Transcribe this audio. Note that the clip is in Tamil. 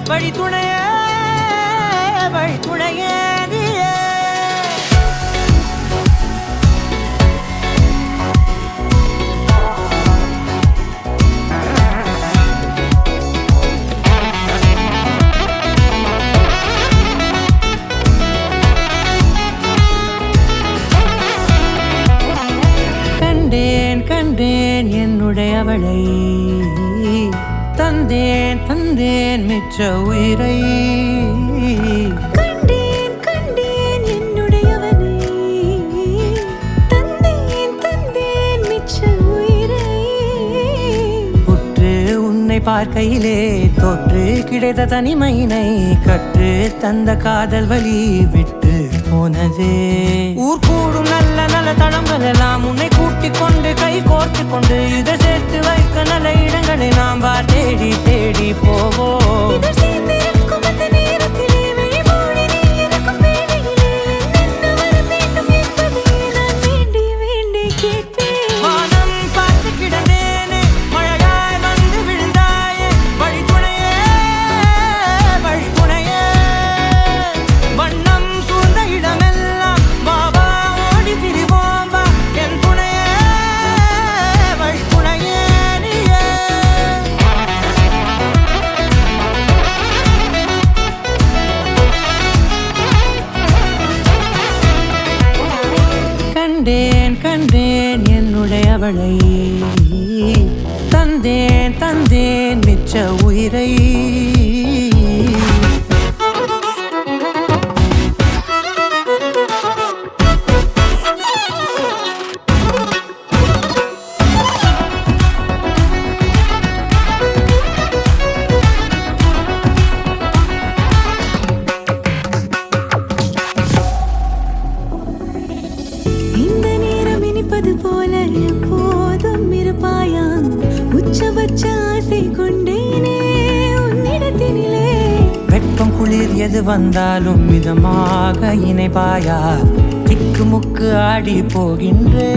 வழி துணையே வழி துணையே நீயே. கண்டேன் கண்டேன் என்னுடையவளை, தந்தேன் தந்தேன் மிச்ச உயிரை. கண்டேன் கண்டேன் என்னுடையவனை, தந்தேன் தந்தேன் மிச்ச உயிரை. உற்று உன்னை பார்க்கையிலே தோற்று கிடைத்த தனிமையினை கற்று தந்த காதல் வழி விட்டு போனதே. ஊர் கூடும் நல்ல நல்ல தளங்கள் எல்லாம் உன்னை கூட்டிக் கொண்டு கை கோர்த்து கொண்டு இதை சேர்த்து வைக்க நல்ல இடங்களை நாம் வா தேடி தேடி போவோம். இதழ் சேர்ந்திருக்கும் அந்த நேரத்திலே விழிமூடி நீ இருக்கும் வேளையிலே என்னென்ன வர வேண்டும் என்பதை நான் வேண்டி வேண்டி கேட்பேன். வானம் பார்த்து கிடந்தேனே, மழையாய் வந்து விழுந்தாயே, வழி துணையே வழி துணையே. வண்ணம் சூழ்ந்த இடமெல்லாம் வா வா ஓடி திரிவோம் வா, என் துணையே வழி துணையே நீயே. கண்டேன் கண்டேன் என்னுடையவளை, தந்தேன் தந்தேன் மிச்ச உயிரை. இந்த நேரம் இனிப்பது போல எப்போதும் இருப்பாயா, உச்சபட்ச ஆசை கொண்டேனே உன்னிடத்தினிலே. வெப்பம் குளிர் எது வந்தாலும் மிதமாக இணைப்பாயா, திக்கு முக்கு ஆடி போகின்றே.